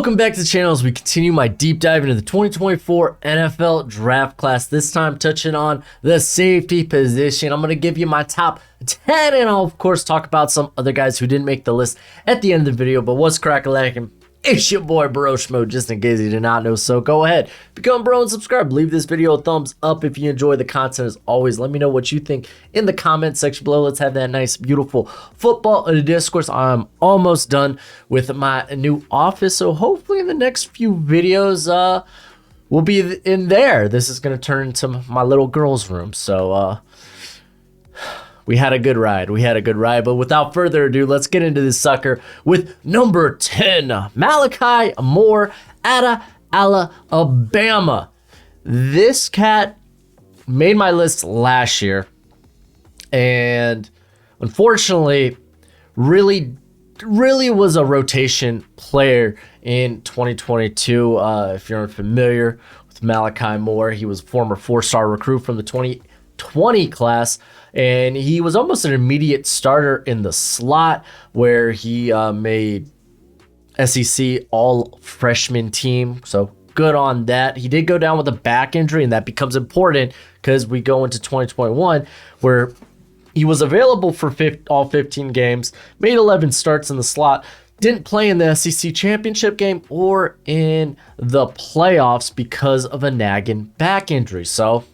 Welcome back to the channel as we continue my deep dive into the 2024 NFL draft class. This time touching on the safety position. I'm going to give you my top 10 and I'll of course talk about some other guys who didn't make the list at the end of the video. But what's crack-a-lackin'? It's your boy Broshmo, just in case you did not know. So go ahead, become bro and subscribe. Leave this video a thumbs up if you enjoy the content. As always, let me know what you think in the comment section below. Let's have that nice, beautiful football discourse. I'm almost done with my new office, so hopefully in the next few videos, we'll be in there. This is going to turn into my little girl's room, so we had a good ride. But without further ado, let's get into this sucker with number 10, Malachi Moore out of Alabama. This cat made my list last year, and unfortunately, really was a rotation player in 2022. If you're unfamiliar with Malachi Moore, he was a former 4-star recruit from the 2020 class. And he was almost an immediate starter in the slot where he made SEC all-freshman team. So good on that. He did go down with a back injury, and that becomes important because we go into 2021 where he was available for all 15 games, made 11 starts in the slot, didn't play in the SEC championship game or in the playoffs because of a nagging back injury. So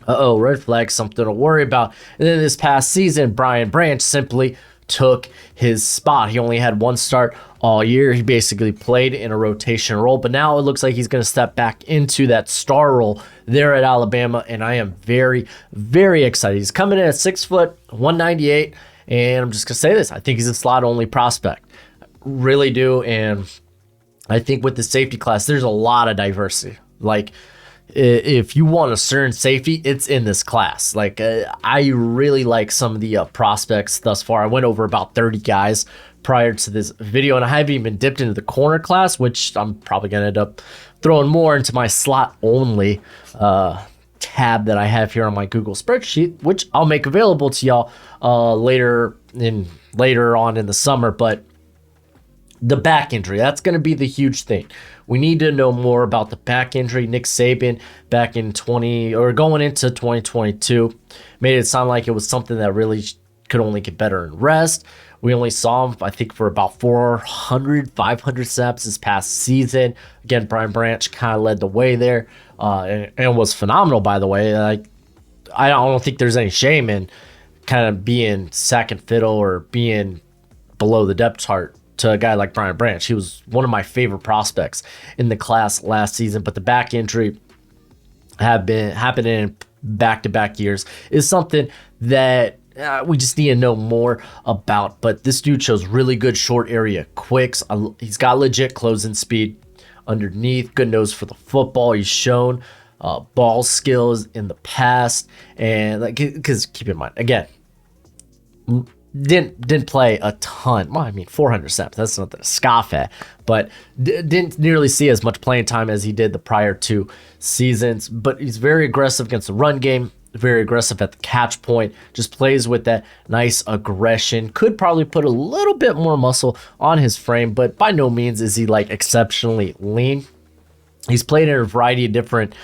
red flag, something to worry about. And then this past season, Brian Branch simply took his spot. He only had one start all year. He basically played in a rotation role, but now it looks like he's going to step back into that star role there at Alabama, and I am very, very excited. He's coming in at 6 foot, 198, and I'm just going to say this. I think he's a slot-only prospect. Really do, and I think with the safety class, there's a lot of diversity. Like, if you want a certain safety, it's in this class. Like, I really like some of the prospects thus far. I went over about 30 guys prior to this video, and I haven't even dipped into the corner class, which I'm probably going to end up throwing more into my slot only tab that I have here on my Google spreadsheet, which I'll make available to y'all later on in the summer. But the back injury, that's going to be the huge thing. We need to know more about the back injury. Nick Saban back in going into 2022 made it sound like it was something that really could only get better in rest. We only saw him, I think, for about 500 snaps this past season. Again, Brian Branch kind of led the way there and was phenomenal, by the way. Like, I don't think there's any shame in kind of being second fiddle or being below the depth chart to a guy like Brian Branch. He was one of my favorite prospects in the class last season, but the back injury happening in back-to-back years is something that we just need to know more about. But this dude shows really good short area quicks. He's got legit closing speed underneath, good nose for the football. He's shown ball skills in the past, and like, because keep in mind, again, didn't play a ton. Well, I mean, 400 snaps, that's nothing to scoff at, but didn't nearly see as much playing time as he did the prior 2 seasons. But he's very aggressive against the run game, very aggressive at the catch point, just plays with that nice aggression. Could probably put a little bit more muscle on his frame, but by no means is he like exceptionally lean. He's played in a variety of different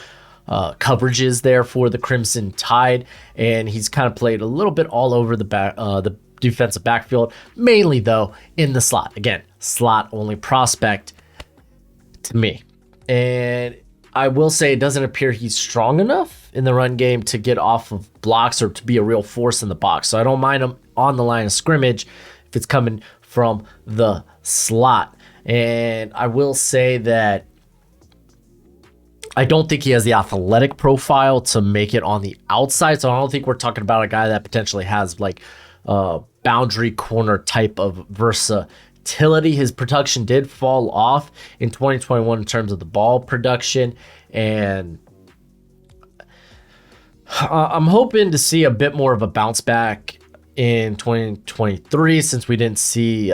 coverages there for the Crimson Tide, and he's kind of played a little bit all over the defensive backfield, mainly though in the slot. Again, slot only prospect to me. And I will say it doesn't appear he's strong enough in the run game to get off of blocks or to be a real force in the box. So I don't mind him on the line of scrimmage if it's coming from the slot. And I will say that I don't think he has the athletic profile to make it on the outside. So I don't think we're talking about a guy that potentially has like boundary corner type of versatility. His production did fall off in 2021 in terms of the ball production, and I'm hoping to see a bit more of a bounce back in 2023 since we didn't see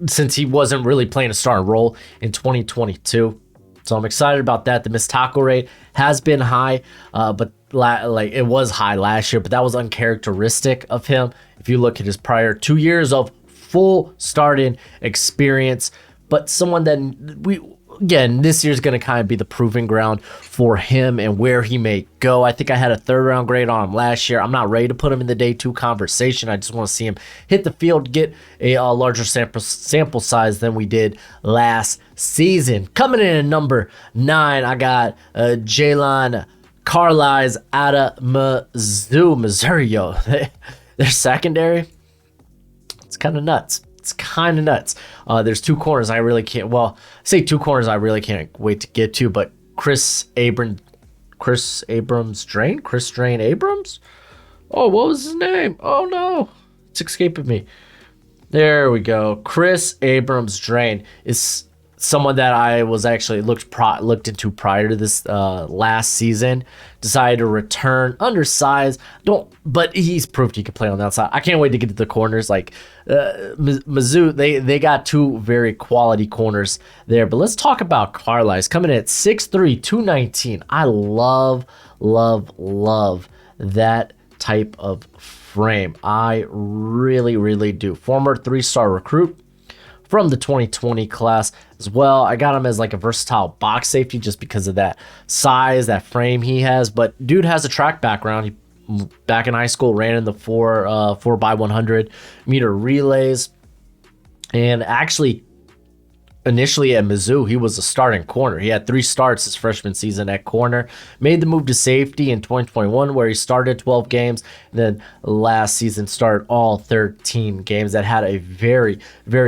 since he wasn't really playing a starting role in 2022. So I'm excited about that. The missed tackle rate has been high, but like it was high last year, but that was uncharacteristic of him. If you look at his prior 2 years of full starting experience, but someone that again, this year's going to kind of be the proving ground for him and where he may go. I think I had a 3rd round grade on him last year. I'm not ready to put him in the day 2 conversation. I just want to see him hit the field, get a larger sample size than we did last season. Coming in at number 9, I got Jaylon Carlies out of Mizzou, Missouri. Yo, their secondary, it's kind of nuts. There's 2 corners I really can't. Well, say 2 corners I really can't wait to get to. But Chris Abrams Drain Abrams. Oh, what was his name? Oh no, it's escaping me. There we go. Chris Abrams Drain is someone that I was actually looked into prior to this last season. Decided to return, undersized, but he's proved he can play on the outside. I can't wait to get to the corners. Like Mizzou, they got 2 very quality corners there. But let's talk about Carlies coming in at 6'3", 219. I love that type of frame. I really do. Former 3-star recruit from the 2020 class as well. I got him as like a versatile box safety just because of that size, that frame he has. But dude has a track background. He back in high school ran in the 4x100 meter relays, and actually initially at Mizzou, he was a starting corner. He had 3 starts his freshman season at corner. Made the move to safety in 2021, where he started 12 games. And then last season started all 13 games. That had a very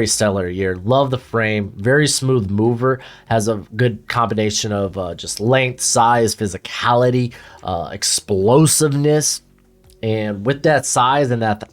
stellar year. Love the frame. Very smooth mover. Has a good combination of just length, size, physicality, explosiveness. And with that size and that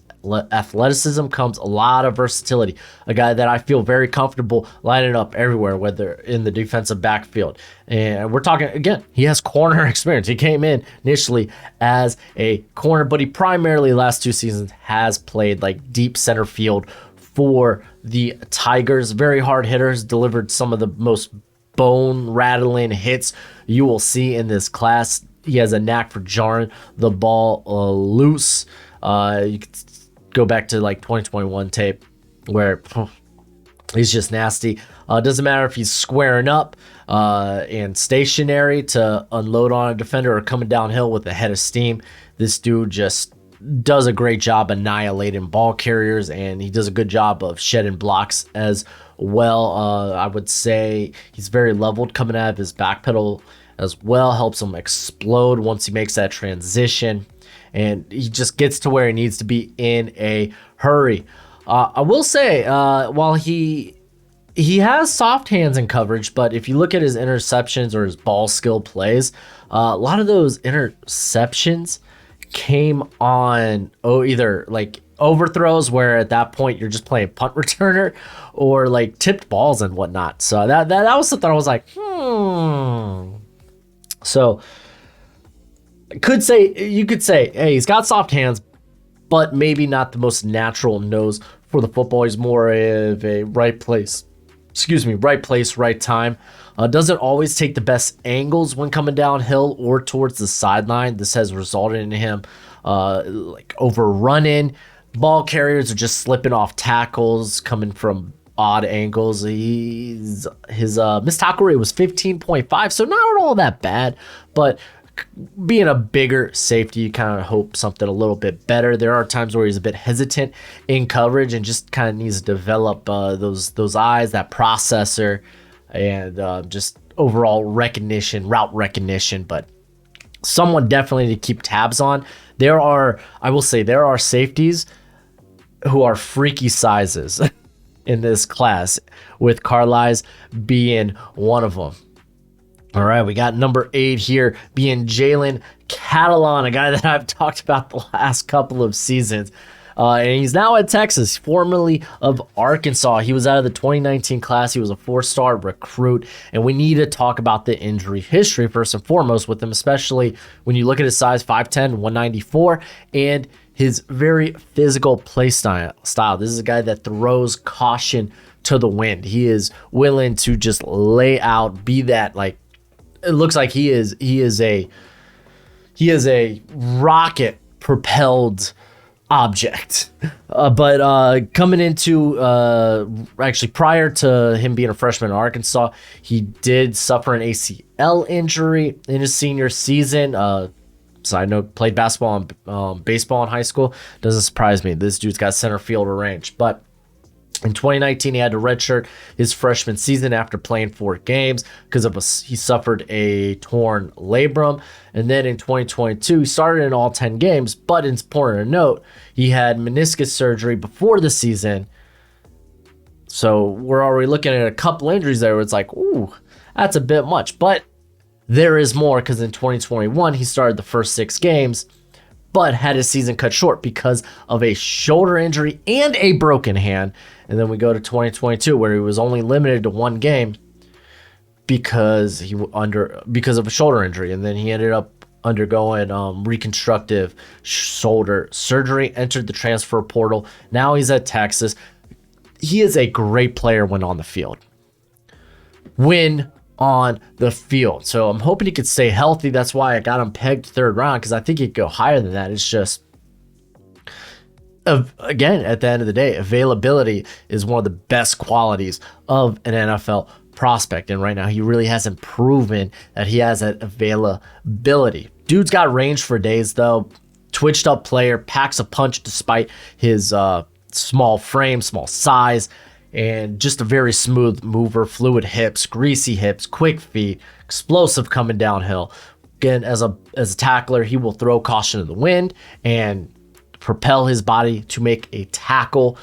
athleticism comes a lot of versatility. A guy that I feel very comfortable lining up everywhere, whether in the defensive backfield. And we're talking, again, he has corner experience. He came in initially as a corner, but he primarily last 2 seasons has played like deep center field for the Tigers. Very hard hitters, delivered some of the most bone rattling hits you will see in this class. He has a knack for jarring the ball loose. You could go back to like 2021 tape where he's just nasty. Doesn't matter if he's squaring up and stationary to unload on a defender or coming downhill with a head of steam. This dude just does a great job annihilating ball carriers, and he does a good job of shedding blocks as well. I would say he's very leveled coming out of his back pedal as well. Helps him explode once he makes that transition. And he just gets to where he needs to be in a hurry. I will say, while he has soft hands in coverage, but if you look at his interceptions or his ball skill plays, a lot of those interceptions came on either like overthrows, where at that point you're just playing punt returner, or like tipped balls and whatnot. So that was something I was like, So you could say, hey, he's got soft hands, but maybe not the most natural nose for the football. He's more of a right place, right time. Doesn't always take the best angles when coming downhill or towards the sideline. This has resulted in him like overrunning ball carriers or just slipping off tackles, coming from odd angles. His missed tackle rate was 15.5, so not all that bad, but being a bigger safety, you kind of hope something a little bit better. There are times where he's a bit hesitant in coverage and just kind of needs to develop those eyes, that processor, and just overall route recognition. But someone definitely to keep tabs on. I will say there are safeties who are freaky sizes in this class, with Carlies being one of them. All right, we got number 8 here being Jalen Catalon, a guy that I've talked about the last couple of seasons. And he's now at Texas, formerly of Arkansas. He was out of the 2019 class. He was a 4-star recruit. And we need to talk about the injury history first and foremost with him, especially when you look at his size, 5'10", 194, and his very physical play style. This is a guy that throws caution to the wind. He is willing to just lay out, be that, like, it looks like he is a rocket propelled object. But coming into actually prior to him being a freshman in Arkansas, he did suffer an ACL injury in his senior season. Side note, played basketball and baseball in high school. Doesn't surprise me. This dude's got center fielder range. But in 2019, he had to redshirt his freshman season after playing 4 games because he suffered a torn labrum. And then in 2022, he started in all 10 games. But it's important to note, he had meniscus surgery before the season. So we're already looking at a couple injuries there where it's like, ooh, that's a bit much. But there is more, because in 2021, he started the first 6 games, but had his season cut short because of a shoulder injury and a broken hand. And then we go to 2022, where he was only limited to 1 game because of a shoulder injury. And then he ended up undergoing reconstructive shoulder surgery, entered the transfer portal. Now he's at Texas. He is a great player when on the field. So I'm hoping he could stay healthy. That's why I got him pegged 3rd round, because I think he'd go higher than that. It's just, again, at the end of the day, availability is one of the best qualities of an NFL prospect. And right now, he really hasn't proven that he has that availability. Dude's got range for days, though. Twitched up player, packs a punch despite his small frame, small size, and just a very smooth mover, fluid hips, greasy hips, quick feet, explosive coming downhill. Again, as a tackler, he will throw caution to the wind and propel his body to make a tackle.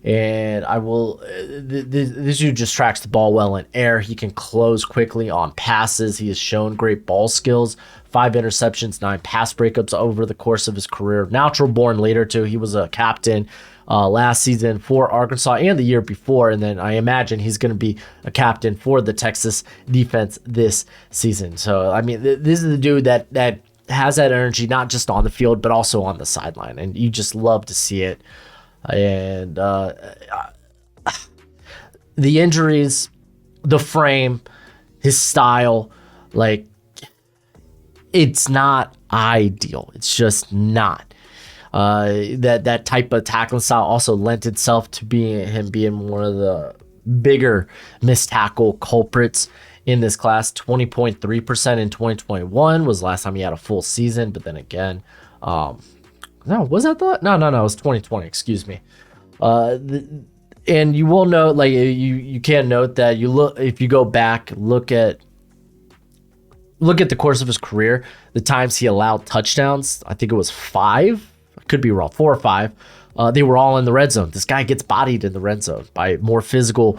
And this dude just tracks the ball well in air. He can close quickly on passes. He has shown great ball skills. 5 interceptions, 9 pass breakups over the course of his career. Natural born leader too. He was a captain last season for Arkansas and the year before, and then I imagine he's going to be a captain for the Texas defense this season. So I mean, this is the dude that has that energy, not just on the field but also on the sideline, and you just love to see it. And the injuries, the frame, his style, like, it's not ideal. It's just not. That type of tackling style also lent itself to him being one of the bigger missed tackle culprits in this class. 20.3% in 2021 was the last time he had a full season. But then again, no, was that the? No, it was 2020. Excuse me. And you will note, like, you can note that if you go back, look at the course of his career, the times he allowed touchdowns. I think it was 5. I could be wrong, 4 or 5. They were all in the red zone. This guy gets bodied in the red zone by more physical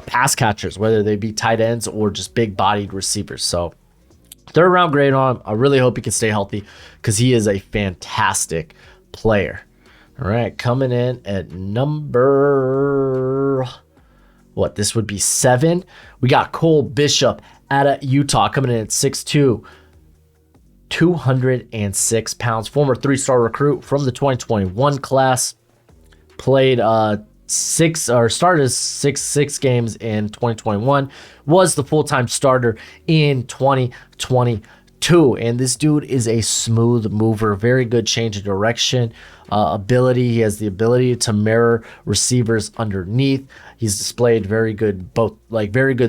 pass catchers, whether they be tight ends or just big-bodied receivers. So 3rd round grade on him. I really hope he can stay healthy, because he is a fantastic player. All right, coming in at number, this would be 7. We got Cole Bishop out of Utah, coming in at 6'2", 206 pounds. Former 3-star recruit from the 2021 class. Played started 6 games in 2021. Was the full-time starter in 2022. And this dude is a smooth mover. Very good change of direction ability. He has the ability to mirror receivers underneath. He's displayed very good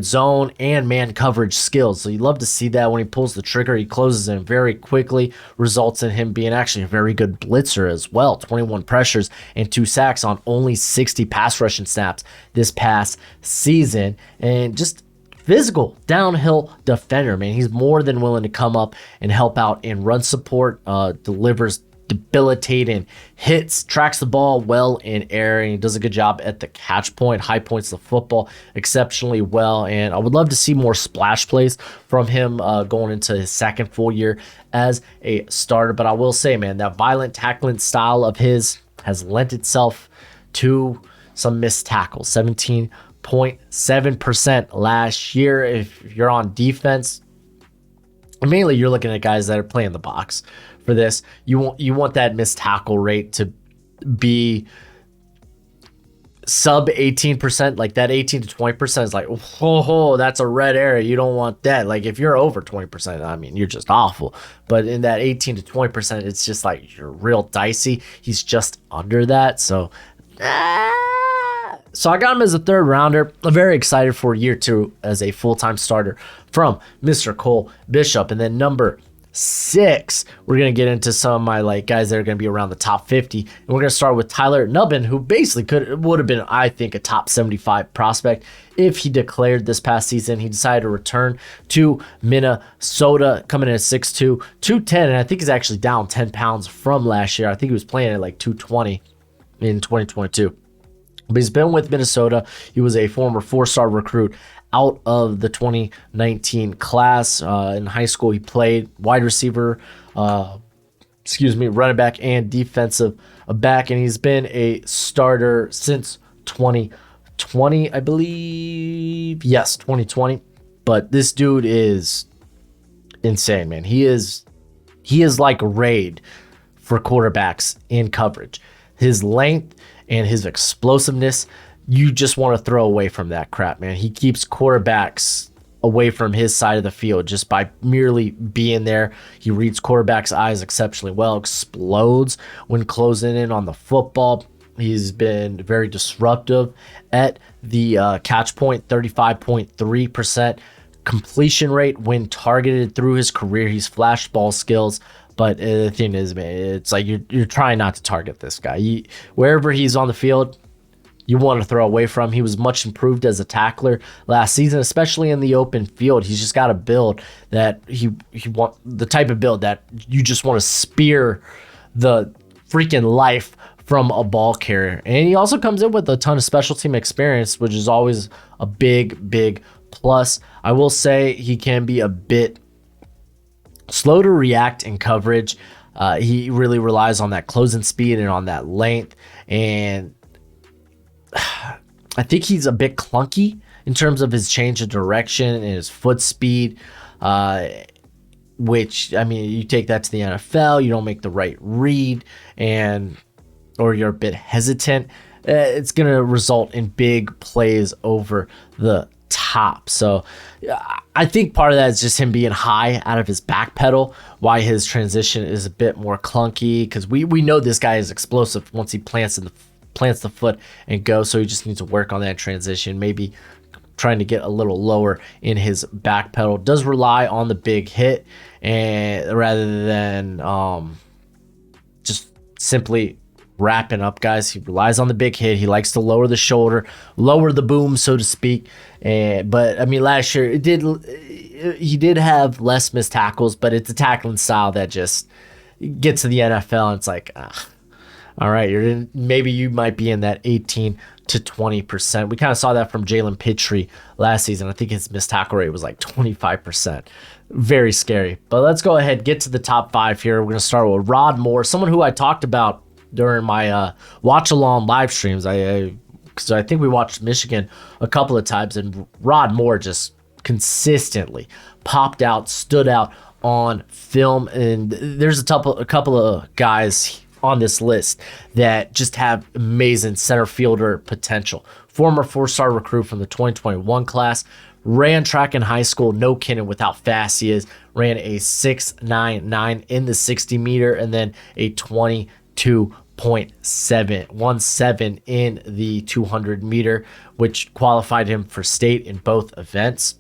zone and man coverage skills. So you love to see that when he pulls the trigger. He closes in very quickly, results in him being actually a very good blitzer as well. 21 pressures and 2 sacks on only 60 pass rushing snaps this past season. And just physical downhill defender, man. He's more than willing to come up and help out in run support, delivers debilitating hits, tracks the ball well in air, and he does a good job at the catch point, high points the football exceptionally well. And I would love to see more splash plays from him going into his 2nd full year as a starter. But I will say, man, that violent tackling style of his has lent itself to some missed tackles. 17.7% last year. If you're on defense, mainly you're looking at guys that are playing the box. For this, you want that missed tackle rate to be sub 18%, like that 18 to 20% is like, oh, that's a red area. You don't want that. Like if you're over 20%, I mean, you're just awful. But in that 18 to 20%, it's just like you're real dicey. He's just under that. So I got him as a third rounder. I'm very excited for year 2 as a full-time starter from Mr. Cole Bishop. And then number 6, we're going to get into some of my like guys that are going to be around the top 50. And we're going to start with Tyler Nubin, who basically would have been, I think, a top 75 prospect if he declared this past season. He decided to return to Minnesota, coming in at 6'2", 210, and I think he's actually down 10 pounds from last year. I think he was playing at like 220 in 2022. But he's been with Minnesota. He was a former 4-star recruit out of the 2019 class. In high school, he played wide receiver, running back, and defensive back. And he's been a starter since 2020, I believe. Yes, 2020. But this dude is insane, man. He is like a raid for quarterbacks in coverage. His length and his explosiveness, you just want to throw away from that crap, man. He keeps quarterbacks away from his side of the field just by merely being there. He reads quarterbacks' eyes exceptionally well, explodes when closing in on the football. He's been very disruptive at the catch point, 35.3% completion rate when targeted through his career. He's flashed ball skills. But the thing is, man, it's like you're trying not to target this guy. Wherever he's on the field, you want to throw away from. He was much improved as a tackler last season, especially in the open field. He's just got a build that he want the type of build that you just want to spear the freaking life from a ball carrier. And he also comes in with a ton of special team experience, which is always a big plus. I will say he can be a bit slow to react in coverage. He really relies on that closing speed and on that length. And I think he's a bit clunky in terms of his change of direction and his foot speed, which, I mean, you take that to the NFL, you don't make the right read, or you're a bit hesitant, it's going to result in big plays over the top. So I think part of that is just him being high out of his back pedal, why his transition is a bit more clunky, because we know this guy is explosive once he plants the foot and goes. So he just needs to work on that transition, maybe trying to get a little lower in his back pedal. Does rely on the big hit, and rather than just simply wrapping up guys, he relies on the big hit. He likes to lower the shoulder, lower the boom, so to speak. But I mean, last year he did have less missed tackles, but it's a tackling style that just gets to the NFL and it's like, all right, maybe you might be in that 18 to 20%. We kind of saw that from Jalen Pitre last season. I think his missed tackle rate was like 25%. Very scary. But let's go ahead, get to the top 5 here. We're going to start with Rod Moore, someone who I talked about during my watch along live streams. Because I think we watched Michigan a couple of times, and Rod Moore just consistently popped out, stood out on film. And there's a couple of guys on this list that just have amazing center fielder potential. Former 4-star recruit from the 2021 class, ran track in high school, no kidding with how fast he is. Ran a 6.99 in the 60 meter and then a 22.717 in the 200 meter, which qualified him for state in both events.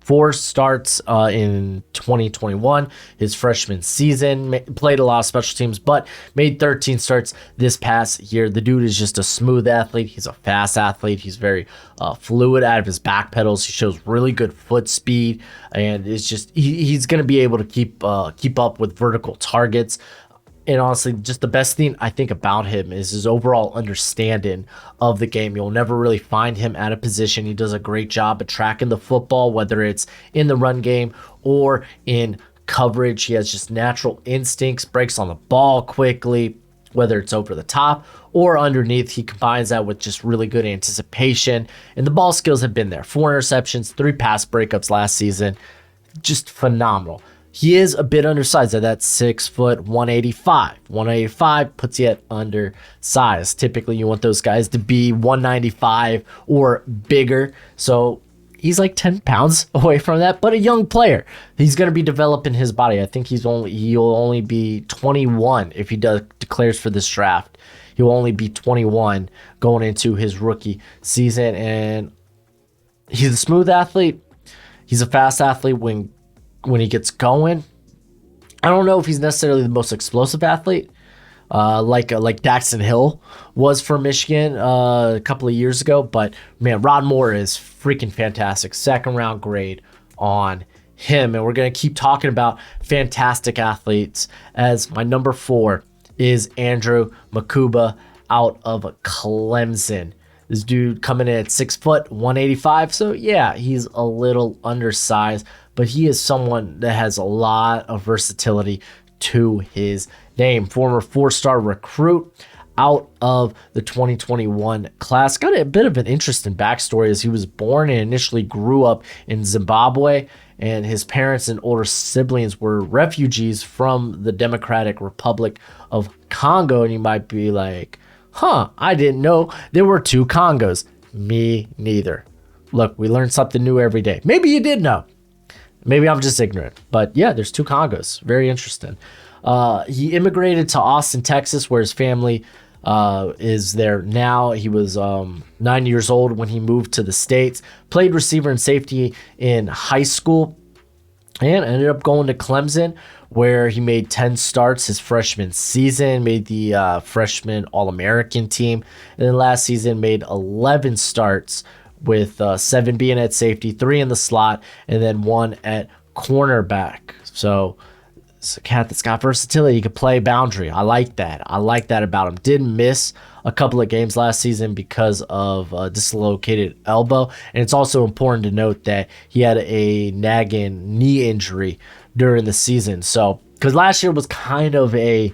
4 starts in 2021, his freshman season. Played a lot of special teams, but made 13 starts this past year. The dude is just a smooth athlete. He's a fast athlete. He's very fluid out of his back pedals. He shows really good foot speed, and it's just he's going to be able to keep up with vertical targets. And honestly, just the best thing I think about him is his overall understanding of the game. You'll never really find him at a position. He does a great job at tracking the football, whether it's in the run game or in coverage. He has just natural instincts, breaks on the ball quickly, whether it's over the top or underneath. He combines that with just really good anticipation, and the ball skills have been there. 4 interceptions, 3 pass breakups last season. Just phenomenal. he is a bit undersized at that 6 foot 185. 185 puts you at undersized. Typically, you want those guys to be 195 or bigger. So he's like 10 pounds away from that, but a young player. He's going to be developing his body. I think he'll only be 21 if he declares for this draft. He'll only be 21 going into his rookie season, and he's a smooth athlete. He's a fast athlete when he gets going. I don't know if he's necessarily the most explosive athlete, like Daxton Hill was for Michigan a couple of years ago. But man, Rod Moore is freaking fantastic. 2nd round grade on him, and we're gonna keep talking about fantastic athletes. As my number 4 is Andrew Mukuba out of Clemson. This dude coming in at 6 foot 185. So yeah, he's a little undersized, but he is someone that has a lot of versatility to his name. Former 4-star recruit out of the 2021 class. Got a bit of an interesting backstory, as he was born and initially grew up in Zimbabwe, and his parents and older siblings were refugees from the Democratic Republic of Congo. And you might be like, I didn't know there were 2 Congos. Me neither. Look, we learn something new every day. Maybe you did know. Maybe I'm just ignorant. But yeah, there's 2 Congos. Very interesting. He immigrated to Austin, Texas, where his family is there now. He was 9 years old when he moved to the States. Played receiver and safety in high school, and ended up going to Clemson, where he made 10 starts his freshman season, made the freshman All-American team, and then last season made 11 starts, with 7 being at safety, 3 in the slot, and then 1 at cornerback. So it's a cat that's got versatility. He could play boundary. I like that. I like that about him. Did miss a couple of games last season because of a dislocated elbow. And it's also important to note that he had a nagging knee injury during the season. So, because last year was kind of a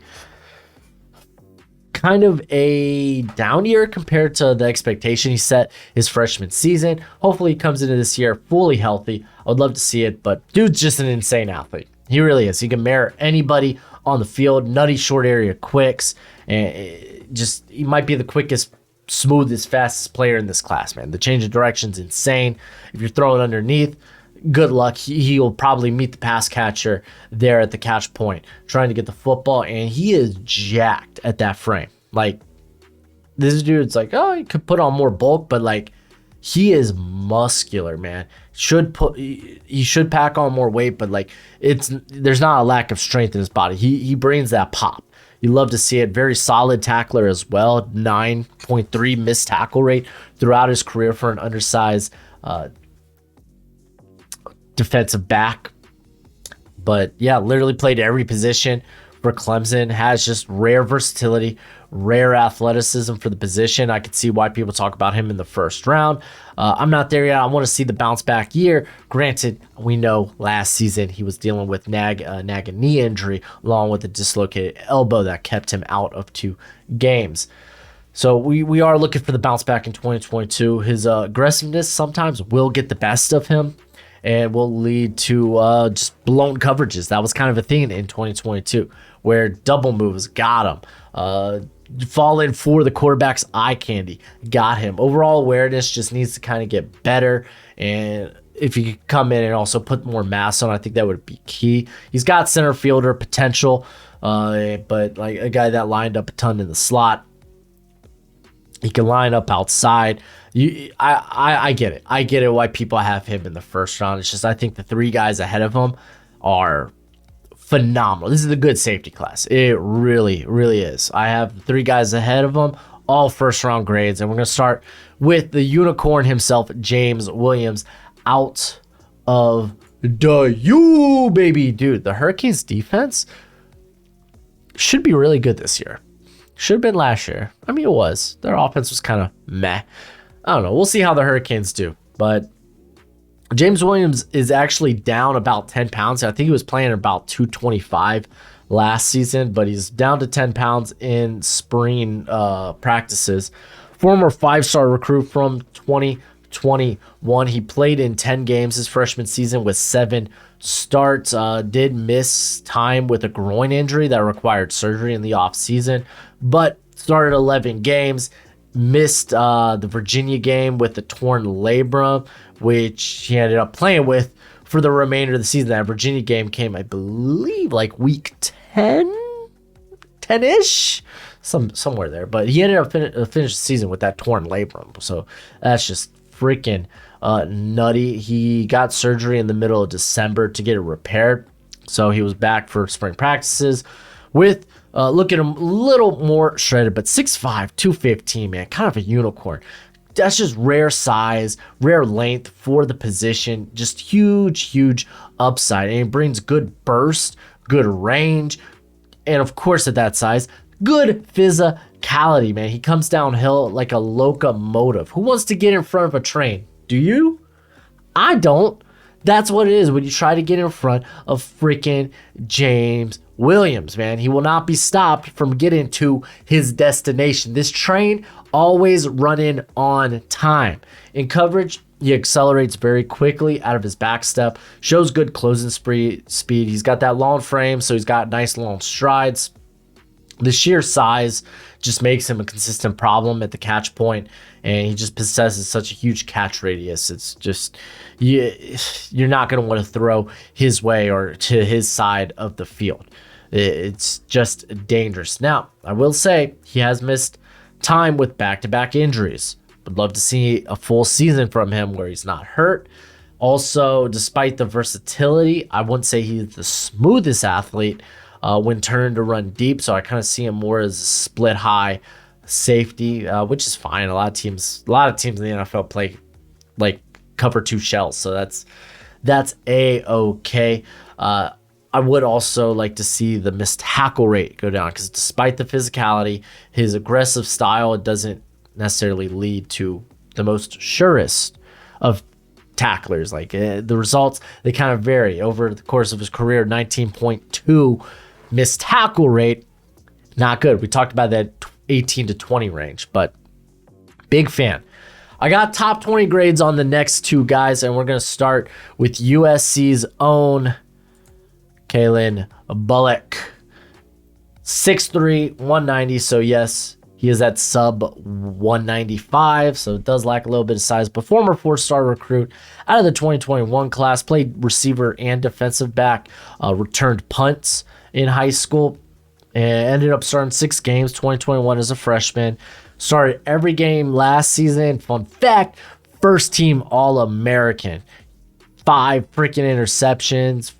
down year compared to the expectation he set his freshman season. Hopefully he comes into this year fully healthy. I would love to see it, but dude's just an insane athlete. He really is. He can mirror anybody on the field. Nutty short area quicks, and he might be the quickest, smoothest, fastest player in this class, man. The change of direction's insane. If you're throwing underneath, good luck. He'll probably meet the pass catcher there at the catch point trying to get the football, and he is jacked at that frame. Like, this dude's like, he could put on more bulk, but like, he is muscular, man. He should pack on more weight, but like, there's not a lack of strength in his body. He brings that pop. You love to see it. Very solid tackler as well. 9.3 missed tackle rate throughout his career for an undersized defensive back. But yeah, literally played every position for Clemson. Has just rare versatility, rare athleticism for the position. I could see why people talk about him in the first round. I'm not there yet. I want to see the bounce back year. Granted, we know last season he was dealing with nagging knee injury along with a dislocated elbow that kept him out of 2 games. So we are looking for the bounce back in 2022. His aggressiveness sometimes will get the best of him and will lead to just blown coverages. That was kind of a thing in 2022 where double moves got him. Falling for the quarterback's eye candy got him. Overall awareness just needs to kind of get better, and if he could come in and also put more mass on, I think that would be key. He's got center fielder potential, but like a guy that lined up a ton in the slot. He can line up outside. I get it. I get it why people have him in the first round. It's just I think the 3 guys ahead of him are phenomenal. This is a good safety class. It really, really is. I have 3 guys ahead of him, all first round grades, and we're going to start with the unicorn himself, James Williams, out of the U, baby. Dude, the Hurricanes defense should be really good this year. Should have been last year. I mean, it was. Their offense was kind of meh. I don't know. We'll see how the Hurricanes do, but James Williams is actually down about 10 pounds. I think he was playing about 225 last season, but he's down to 10 pounds in spring practices. Former 5-star recruit from 2015 2021. He played in 10 games his freshman season with 7 starts. Did miss time with a groin injury that required surgery in the offseason, but started 11 games. Missed the Virginia game with the torn labrum, which he ended up playing with for the remainder of the season. That Virginia game came, I believe, like week 10-ish, somewhere there. But he ended up finished the season with that torn labrum. So that's just freaking nutty. He got surgery in the middle of December to get it repaired. So he was back for spring practices with look at him, a little more shredded, but 6'5", 215, man, kind of a unicorn. That's just rare size, rare length for the position, just huge upside. And he brings good burst, good range, and of course at that size, good physicality, man. He comes downhill like a locomotive. Who wants to get in front of a train? Do you? I don't. That's what it is when you try to get in front of freaking James Williams, man. He will not be stopped from getting to his destination. This train always running on time. In coverage, he accelerates very quickly out of his back step, shows good closing speed. He's got that long frame, so he's got nice long strides. The sheer size just makes him a consistent problem at the catch point, and he just possesses such a huge catch radius. It's just, you're not going to want to throw his way or to his side of the field. It's just dangerous. Now, I will say he has missed time with back-to-back injuries. Would love to see a full season from him where he's not hurt. Also, despite the versatility, I wouldn't say he's the smoothest athlete when turned to run deep. So I kind of see him more as a split high safety, which is fine. A lot of teams in the NFL play like cover 2 shells. So that's a-okay. I would also like to see the missed tackle rate go down, because despite the physicality, his aggressive style doesn't necessarily lead to the most surest of tacklers. Like the results, they kind of vary over the course of his career. 19.2 missed tackle rate, not good. We talked about that 18 to 20 range, but big fan. I got top 20 grades on the next 2 guys, and we're going to start with USC's own Calen Bullock. 6'3", 190. So yes, he is at sub 195. So it does lack a little bit of size. But former 4-star recruit out of the 2021 class, played receiver and defensive back, returned punts in high school, and ended up starting 6 games, 2021 as a freshman. Started every game last season. Fun fact, first team All-American. 5 freaking interceptions,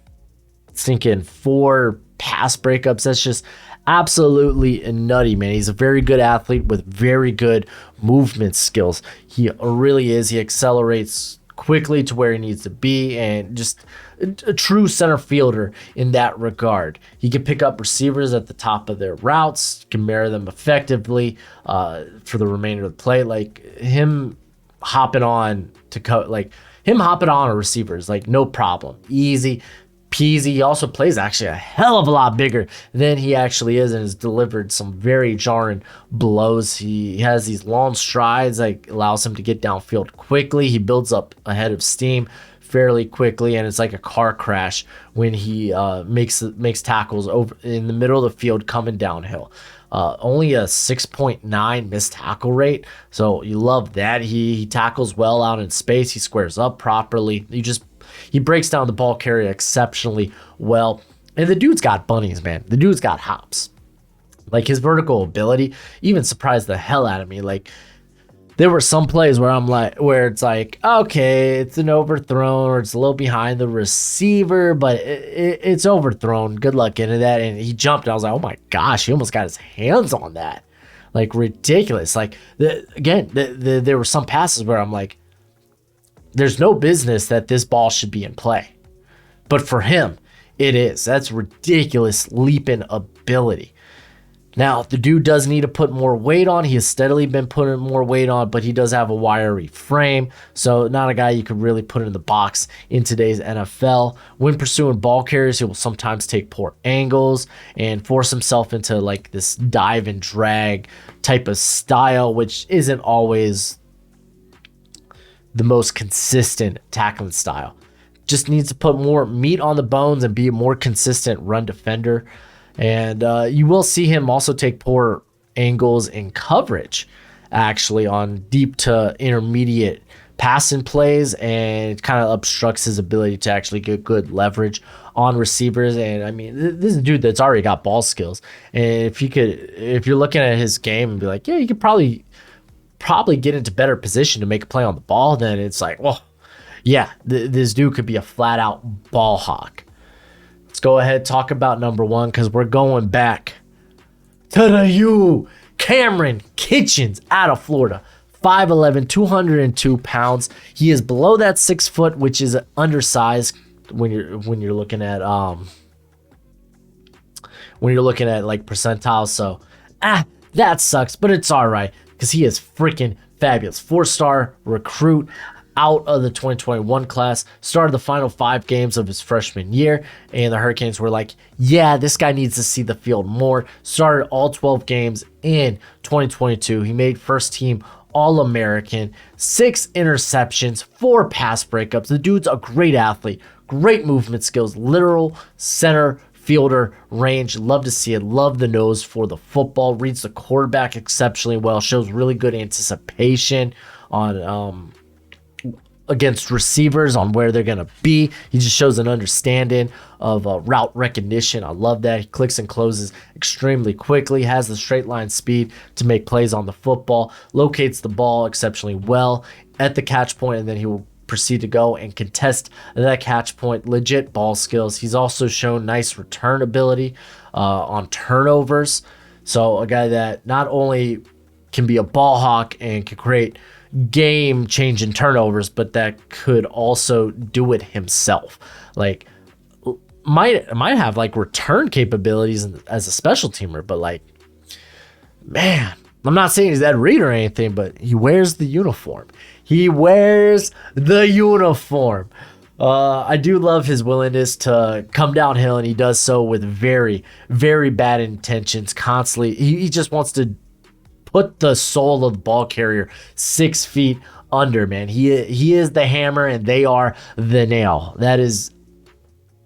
thinking 4 pass breakups. That's just absolutely nutty, man. He's a very good athlete with very good movement skills. He really is. He accelerates quickly to where he needs to be, and just a true center fielder in that regard. He can pick up receivers at the top of their routes, can marry them effectively for the remainder of the play. Like him hopping on a receiver is like no problem. Easy peasy. He also plays actually a hell of a lot bigger than he actually is, and has delivered some very jarring blows. He has these long strides that allows him to get downfield quickly. He builds up a head of steam fairly quickly, and it's like a car crash when he makes tackles over in the middle of the field coming downhill. Only a 6.9 missed tackle rate, so you love that. He tackles well out in space. He squares up properly. He breaks down the ball carrier exceptionally well. And the dude's got bunnies, man. The dude's got hops. Like his vertical ability even surprised the hell out of me. Like there were some plays where it's like, okay, it's an overthrown or it's a little behind the receiver, but it's overthrown. Good luck into that. And he jumped, and I was like, oh my gosh, he almost got his hands on that. Like ridiculous. Like there were some passes where I'm like, there's no business that this ball should be in play. But for him, it is. That's ridiculous leaping ability. Now, the dude does need to put more weight on. He has steadily been putting more weight on, but he does have a wiry frame. So not a guy you could really put in the box in today's NFL. When pursuing ball carriers, he will sometimes take poor angles and force himself into like this dive and drag type of style, which isn't always the most consistent tackling style. Just needs to put more meat on the bones and be a more consistent run defender. And you will see him also take poor angles in coverage, actually, on deep to intermediate passing plays, and it kind of obstructs his ability to actually get good leverage on receivers. And I mean, this is a dude that's already got ball skills. And if you're looking at his game and be like, yeah, you could probably get into better position to make a play on the ball, then it's like, well, yeah, this dude could be a flat out ball hawk. Let's go ahead and talk about number one, because we're going back to the U. Kamren Kinchens out of Florida. 5'11", 202 pounds. He is below that 6 foot, which is undersized when you're looking at like percentiles. So that sucks, but it's all right, because he is freaking fabulous. 4-star recruit out of the 2021 class, started the final 5 games of his freshman year, and the Hurricanes were like, yeah, this guy needs to see the field more. Started all 12 games in 2022. He made first team All-American, 6 interceptions, 4 pass breakups. The dude's a great athlete, great movement skills, literal center fielder range. Love to see it. Love the nose for the football. Reads the quarterback exceptionally well. Shows really good anticipation on against receivers on where they're going to be. He just shows an understanding of route recognition. I love that. He clicks and closes extremely quickly, has the straight line speed to make plays on the football, locates the ball exceptionally well at the catch point, and then he will proceed to go and contest that catch point. Legit ball skills. He's also shown nice return ability on turnovers. So a guy that not only can be a ball hawk and can create game-changing turnovers, but that could also do it himself. Like, might have like return capabilities as a special teamer, but like, man, I'm not saying he's Ed Reed or anything, but he wears the uniform. He wears the uniform. I do love his willingness to come downhill, and he does so with very, very bad intentions. Constantly, he just wants to put the soul of the ball carrier 6 feet under, man. He is the hammer, and they are the nail. That is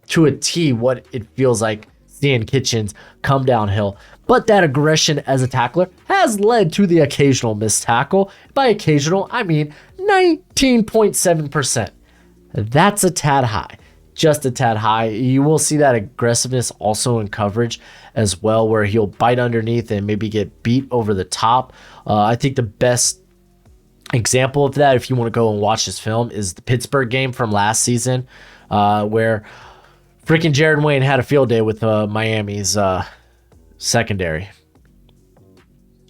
to a T what it feels like seeing Kinchens come downhill. But that aggression as a tackler has led to the occasional missed tackle. By occasional, I mean 19.7%. That's a tad high. Just a tad high. You will see that aggressiveness also in coverage as well, where he'll bite underneath and maybe get beat over the top. I think the best example of that, if you want to go and watch this film, is the Pittsburgh game from last season, where freaking Jared Wayne had a field day with Miami's secondary.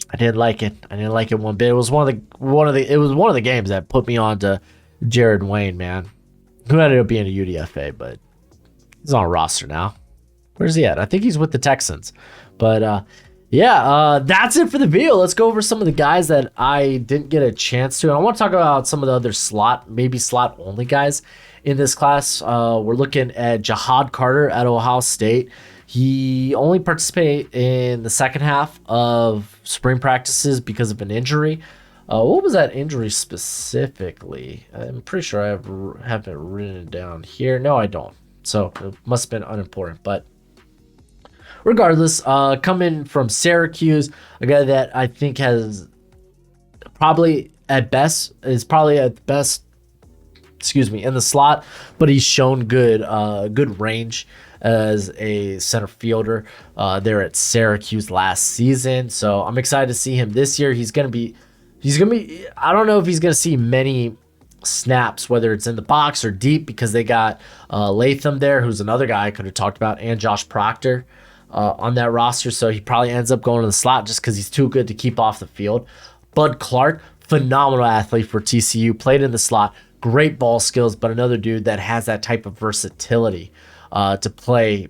I didn't like it. I didn't like it one bit. It was one of the games that put me on to Jared Wayne, man, who ended up being a UDFA, but he's on a roster now. Where's he at? I think he's with the Texans. But that's it for the video. Let's go over some of the guys that I didn't get a chance to. And I want to talk about some of the other slot only guys in this class. We're looking at Jahad Carter at Ohio State. He only participated in the second half of spring practices because of an injury. What was that injury specifically? I'm pretty sure I have it written down here. No, I don't. So it must have been unimportant. But regardless, coming from Syracuse, a guy that I think is probably at best in the slot, but he's shown good range as a center fielder there at Syracuse last season. So I'm excited to see him this year. He's gonna be. I don't know if he's gonna see many snaps, whether it's in the box or deep, because they got Latham there, who's another guy I could have talked about, and Josh Proctor on that roster. So he probably ends up going to the slot just because he's too good to keep off the field. Bud Clark, phenomenal athlete for TCU, played in the slot, great ball skills, but another dude that has that type of versatility to play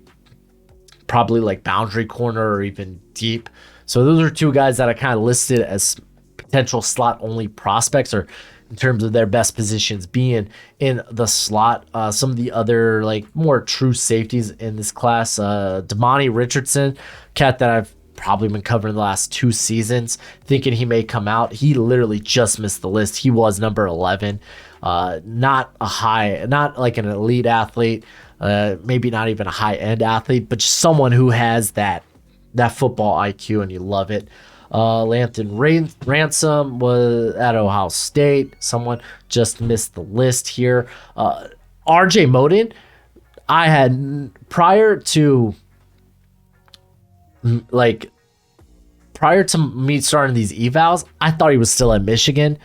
probably like boundary corner or even deep. So those are two guys that I kind of listed as potential slot only prospects, or in terms of their best positions being in the slot. Some of the other like more true safeties in this class, Damani Richardson, cat that I've probably been covering the last 2 seasons, thinking he may come out. He literally just missed the list. He was number 11 Not like an elite athlete, maybe not even a high end athlete, but just someone who has that football IQ and you love it. Ransom was at Ohio State. Someone just missed the list here. RJ Moden, I had prior to me starting these evals, I thought he was still at Michigan.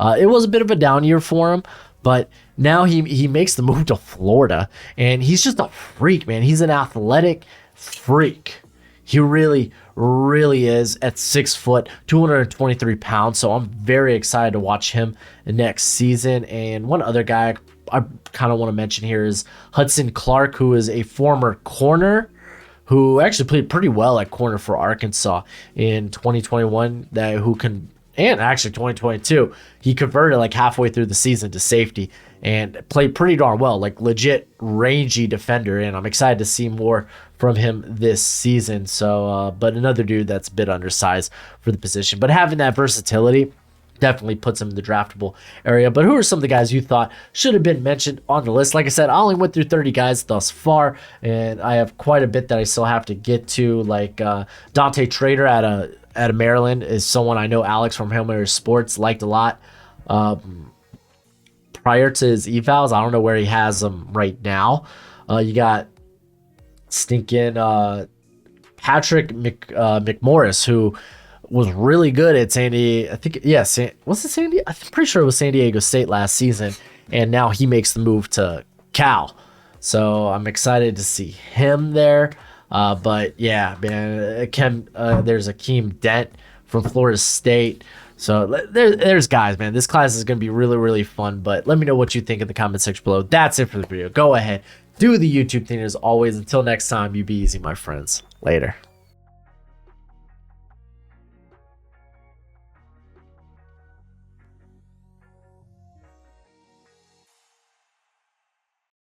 It was a bit of a down year for him, but now he makes the move to Florida, and he's just a freak, man. He's an athletic freak. He really, really is at 6 foot, 223 pounds. So I'm very excited to watch him next season. And one other guy I kind of want to mention here is Hudson Clark, who is a former corner who actually played pretty well at corner for Arkansas in 2021. And actually 2022, he converted like halfway through the season to safety and played pretty darn well, like legit rangy defender. And I'm excited to see more from him this season. So, but another dude that's a bit undersized for the position, but having that versatility definitely puts him in the draftable area. But who are some of the guys you thought should have been mentioned on the list? Like I said, I only went through 30 guys thus far, and I have quite a bit that I still have to get to. Like Dante Trader out of Maryland is someone I know Alex from Hail Mary Sports liked a lot. Prior to his evals, I don't know where he has them right now. You got stinking Patrick McMorris, who was really good at Sandy. I think, yeah, was it Sandy? I'm pretty sure it was San Diego State last season, and now he makes the move to Cal. So I'm excited to see him there. But yeah, man, there's Akeem Dent from Florida State. So there's guys, man. This class is going to be really, really fun. But let me know what you think in the comment section below. That's it for the video. Go ahead, do the YouTube thing as always. Until next time, you be easy, my friends. Later.